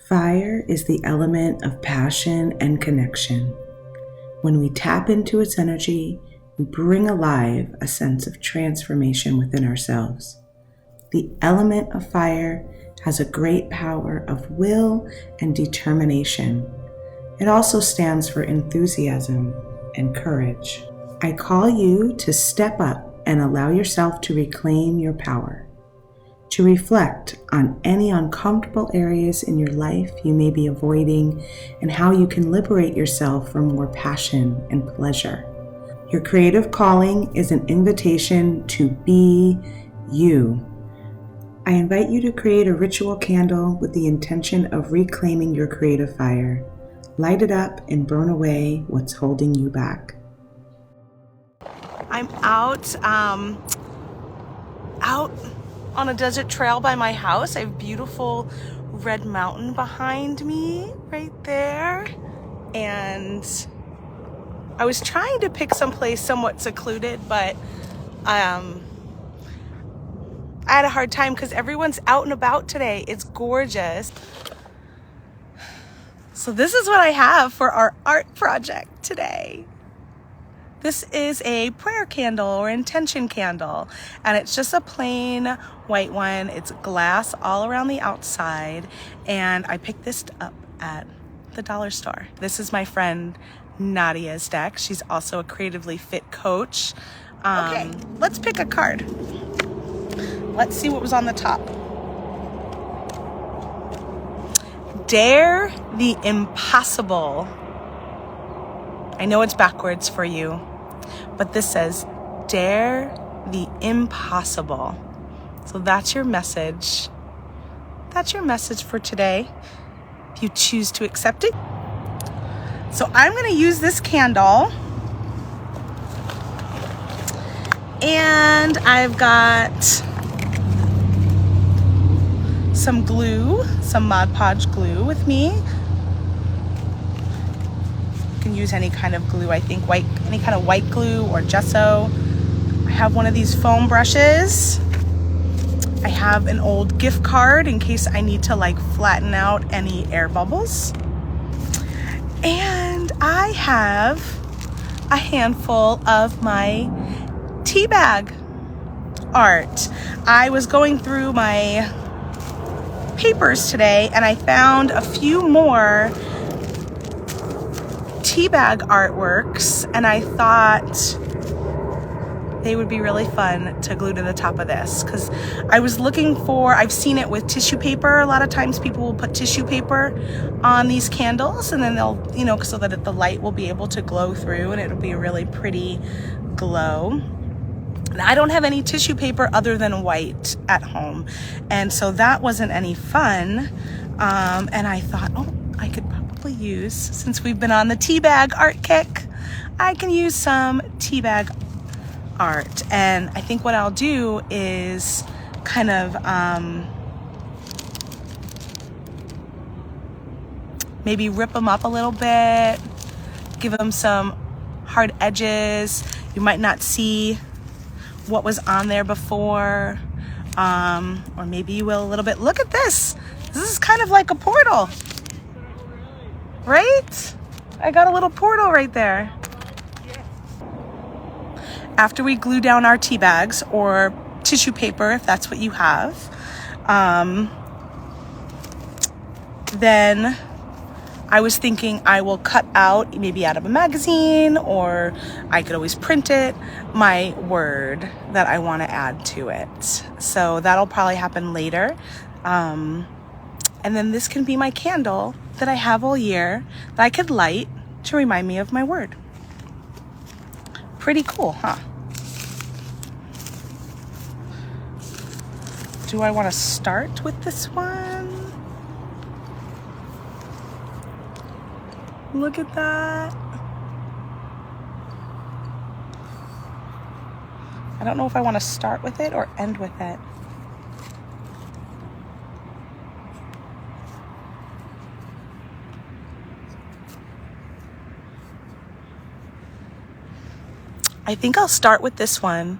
Fire is the element of passion and connection. When we tap into its energy, we bring alive a sense of transformation within ourselves. The element of fire has a great power of will and determination. It also stands for enthusiasm and courage. I call you to step up and allow yourself to reclaim your power, to reflect on any uncomfortable areas in your life you may be avoiding and how you can liberate yourself for more passion and pleasure. Your creative calling is an invitation to be you. I invite you to create a ritual candle with the intention of reclaiming your creative fire. Light it up and burn away what's holding you back. I'm out on a desert trail by my house. I have beautiful red mountain behind me right there. And I was trying to pick someplace somewhat secluded, but I had a hard time because everyone's out and about today. It's gorgeous. So this is what I have for our art project today. This is a prayer candle or intention candle, and it's just a plain white one. It's glass all around the outside, and I picked this up at the dollar store. This is my friend Nadia's deck. She's also a creatively fit coach. Okay, let's pick a card. Let's see what was on the top. Dare the impossible. I know it's backwards for you, but this says, dare the impossible. So that's your message. That's your message for today, if you choose to accept it. So I'm going to use this candle, and I've got some glue, some Mod Podge glue with me. You can use any kind of glue, I think, any kind of white glue or gesso. I have one of these foam brushes. I have an old gift card in case I need to like flatten out any air bubbles. And I have a handful of my tea bag art. I was going through my papers today and I found a few more tea bag artworks, and I thought they would be really fun to glue to the top of this, because I was looking for, I've seen it with tissue paper. A lot of times people will put tissue paper on these candles, and then they'll, so that the light will be able to glow through and it'll be a really pretty glow. And I don't have any tissue paper other than white at home, and so that wasn't any fun. And I thought, I could probably use, since we've been on the tea bag art kick, I can use some tea bag art. And I think what I'll do is kind of maybe rip them up a little bit, give them some hard edges. You might not see what was on there before, or maybe you will a little bit. Look at this. This is kind of like a portal, right? I got a little portal right there. After we glue down our tea bags or tissue paper, if that's what you have, then I was thinking I will cut out, maybe out of a magazine, or I could always print it, my word that I want to add to it. So that'll probably happen later. And then this can be my candle that I have all year that I could light to remind me of my word. Pretty cool, huh? Do I want to start with this one? Look at that. I don't know if I want to start with it or end with it. I think I'll start with this one,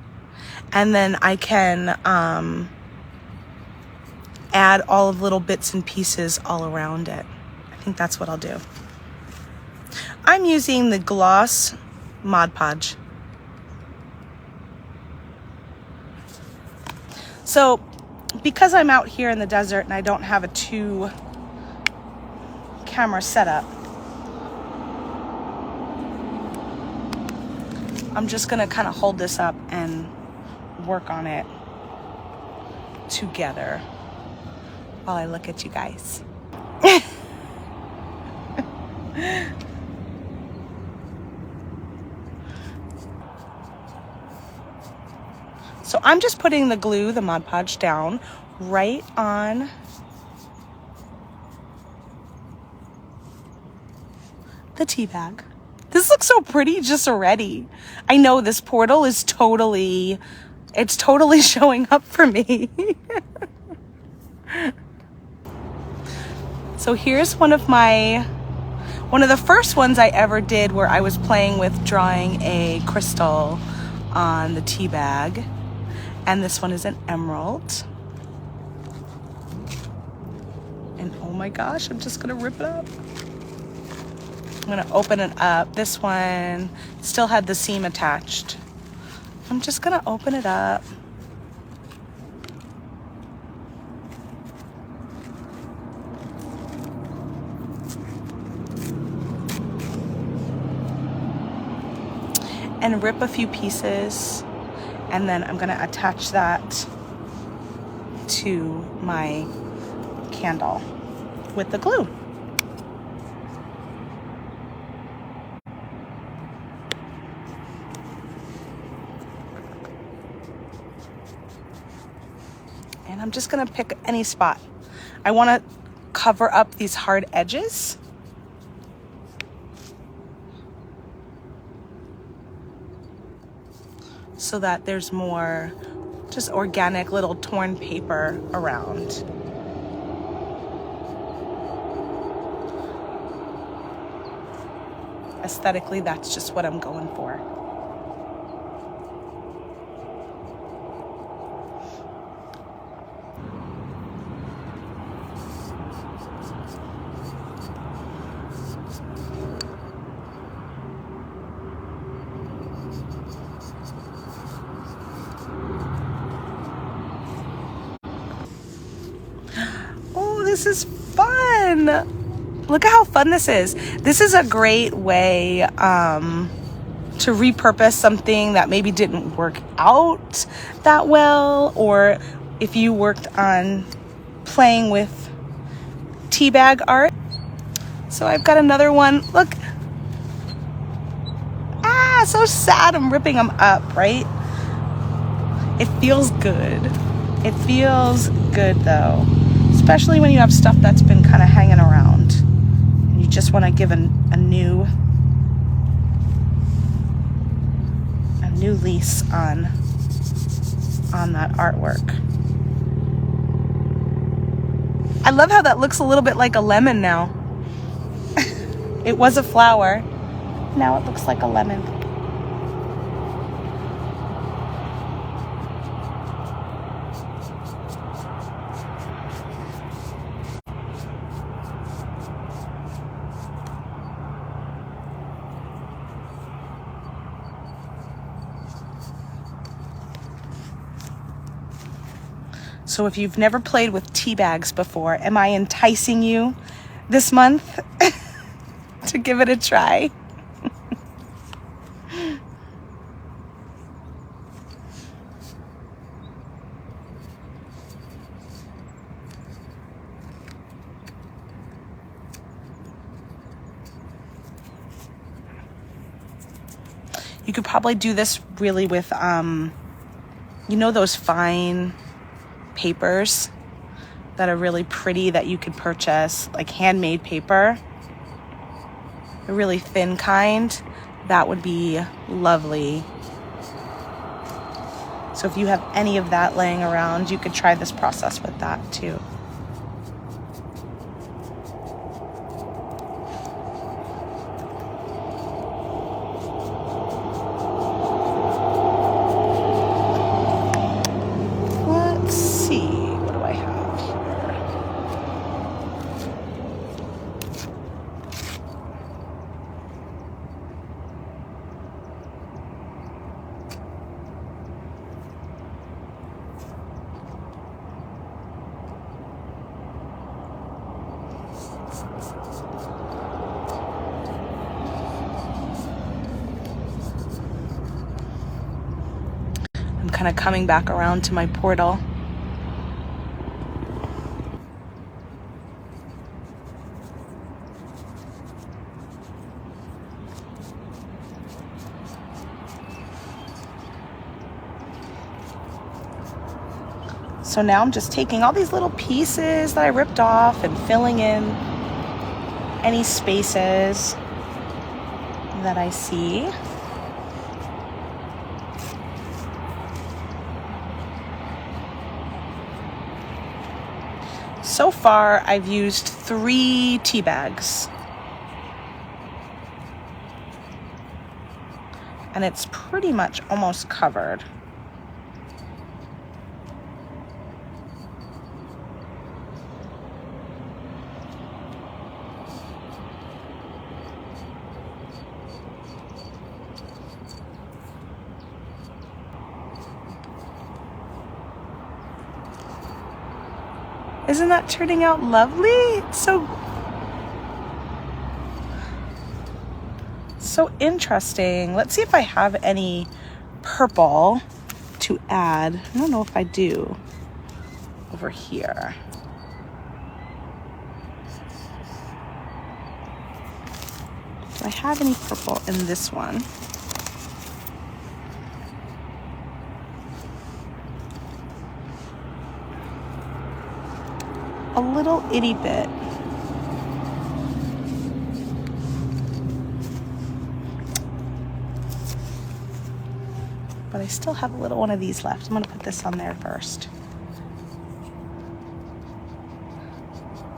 and then I can add add all of little bits and pieces all around it. I think that's what I'll do. I'm using the gloss Mod Podge. So because I'm out here in the desert and I don't have a 2 camera setup, I'm just gonna kind of hold this up and work on it together while I look at you guys. So I'm just putting the glue, the Mod Podge, down right on the tea bag. This looks so pretty just already. I know this portal is totally showing up for me. So here's one of the first ones I ever did where I was playing with drawing a crystal on the tea bag. And this one is an emerald. And oh my gosh, I'm just gonna rip it up. I'm gonna open it up. This one still had the seam attached. I'm just gonna open it up. And rip a few pieces. And then I'm gonna attach that to my candle with the glue. And I'm just gonna pick any spot. I wanna cover up these hard edges. So that there's more just organic little torn paper around. Aesthetically, that's just what I'm going for. This is fun. Look at how fun this is. This is a great way to repurpose something that maybe didn't work out that well, or if you worked on playing with tea bag art. So I've got another one. Look. Ah, so sad I'm ripping them up, right? It feels good. It feels good though. Especially when you have stuff that's been kind of hanging around and you just want to give a new lease on that artwork. I love how that looks a little bit like a lemon now. It was a flower. Now it looks like a lemon. So if you've never played with tea bags before, am I enticing you this month to give it a try? You could probably do this really with, you know, those fine papers that are really pretty that you could purchase, like handmade paper, a really thin kind. That would be lovely. So if you have any of that laying around, you could try this process with that too. Let's see, what do I have here? I'm kind of coming back around to my portal. So now I'm just taking all these little pieces that I ripped off and filling in any spaces that I see. So far, I've used 3 tea bags. And it's pretty much almost covered. Isn't that turning out lovely? It's so interesting. Let's see if I have any purple to add. I don't know if I do over here. Do I have any purple in this one? A little itty bit. But I still have a little one of these left. I'm gonna put this on there first.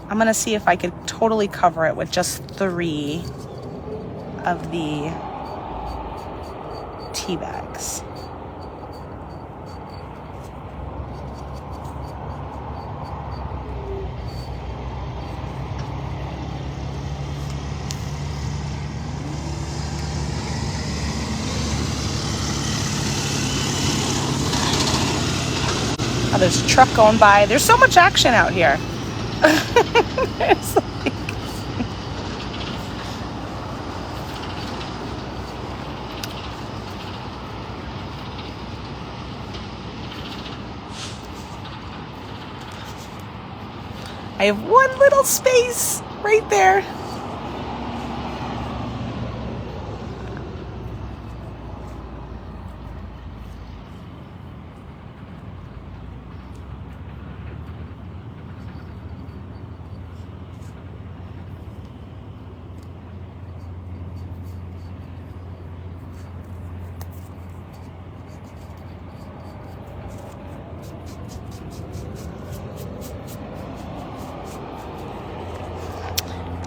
I'm gonna see if I could totally cover it with just 3 of the tea bags. Oh, there's a truck going by. There's so much action out here. It's like... I have one little space right there.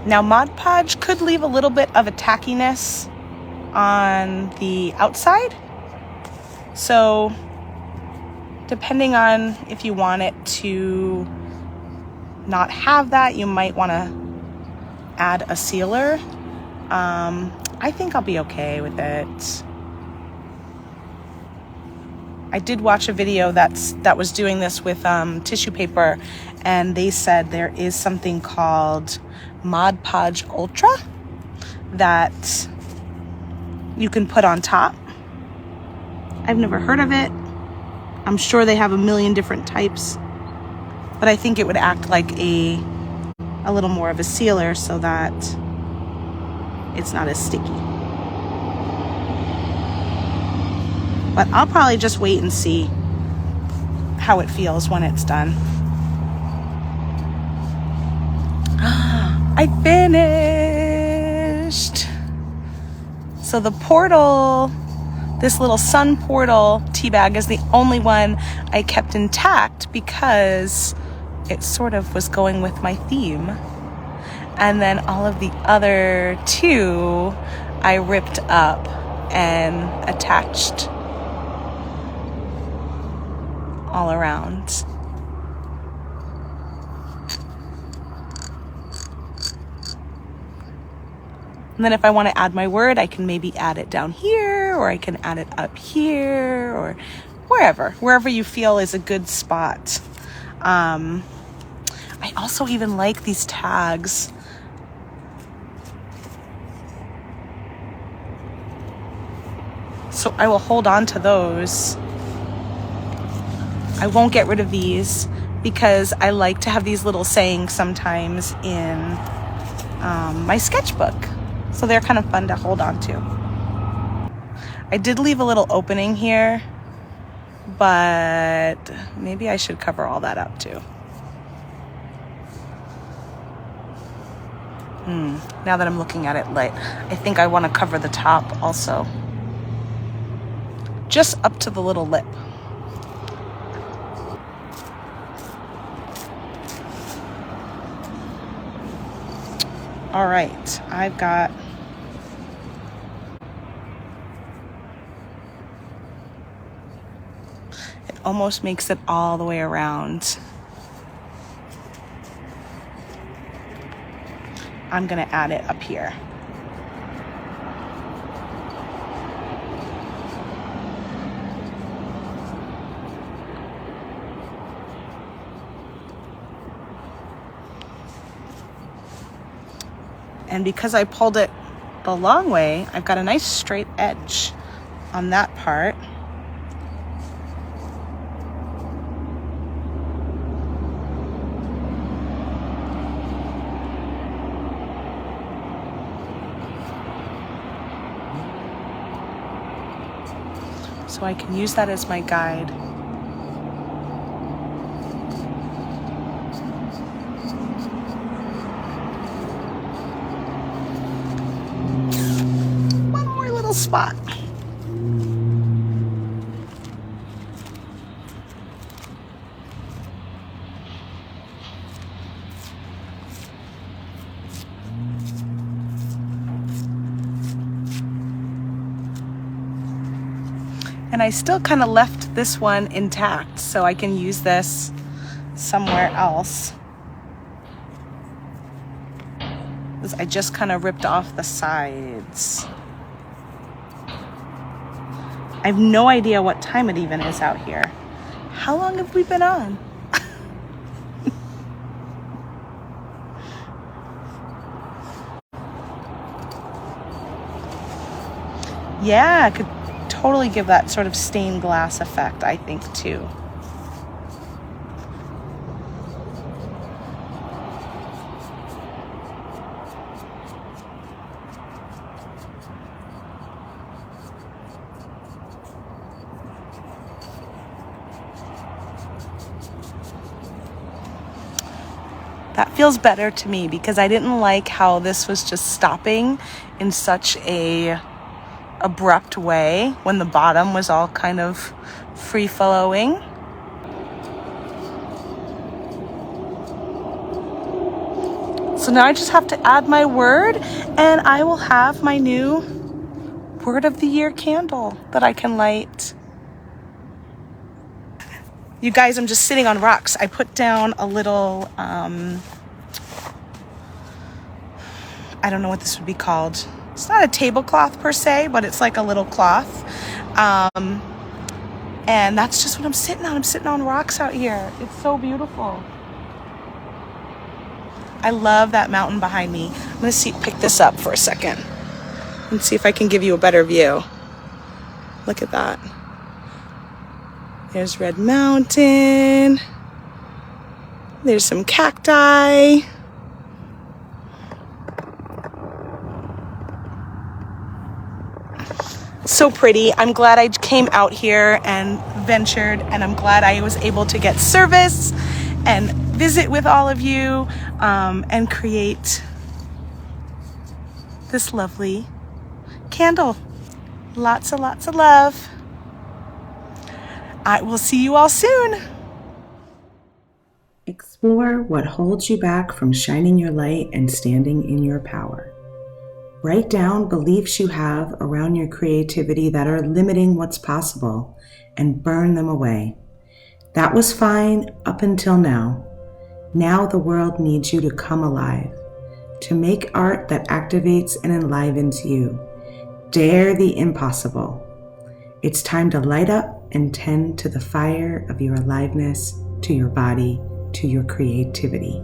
Now, Mod Podge could leave a little bit of a tackiness on the outside. So, depending on if you want it to not have that, you might want to add a sealer. I think I'll be okay with it. I did watch a video that was doing this with tissue paper, and they said there is something called Mod Podge Ultra that you can put on top. I've never heard of it. I'm sure they have a million different types, but I think it would act like a little more of a sealer so that it's not as sticky. But I'll probably just wait and see how it feels when it's done. I finished. So the portal, this little sun portal tea bag is the only one I kept intact because it sort of was going with my theme. And then all of the other 2 I ripped up and attached all around. And then if I want to add my word, I can maybe add it down here, or I can add it up here, or wherever you feel is a good spot. I also even like these tags So I will hold on to those. I won't get rid of these because I like to have these little sayings sometimes in my sketchbook. So they're kind of fun to hold on to. I did leave a little opening here, but maybe I should cover all that up too. Now that I'm looking at it light, I think I want to cover the top also. Just up to the little lip. All right, I've got it almost makes it all the way around. I'm gonna add it up here. And because I pulled it the long way, I've got a nice straight edge on that part. So I can use that as my guide. One more little spot. And I still kind of left this one intact, so I can use this somewhere else. I just kind of ripped off the sides. I have no idea what time it even is out here. How long have we been on? Yeah, I could totally give that sort of stained glass effect, I think, too. That feels better to me because I didn't like how this was just stopping in such a abrupt way when the bottom was all kind of free flowing. So now I just have to add my word and I will have my new word of the year candle that I can light. You guys, I'm just sitting on rocks. I put down a little, I don't know what this would be called. It's not a tablecloth per se, but it's like a little cloth. And that's just what I'm sitting on. I'm sitting on rocks out here. It's so beautiful. I love that mountain behind me. I'm gonna pick this up for a second and see if I can give you a better view. Look at that. There's Red Mountain. There's some cacti. So pretty. I'm glad I came out here and ventured, and I'm glad I was able to get service and visit with all of you and create this lovely candle. Lots of love. I will see you all soon. Explore what holds you back from shining your light and standing in your power. Write down beliefs you have around your creativity that are limiting what's possible and burn them away. That was fine up until now. Now the world needs you to come alive, to make art that activates and enlivens you. Dare the impossible. It's time to light up and tend to the fire of your aliveness, to your body, to your creativity.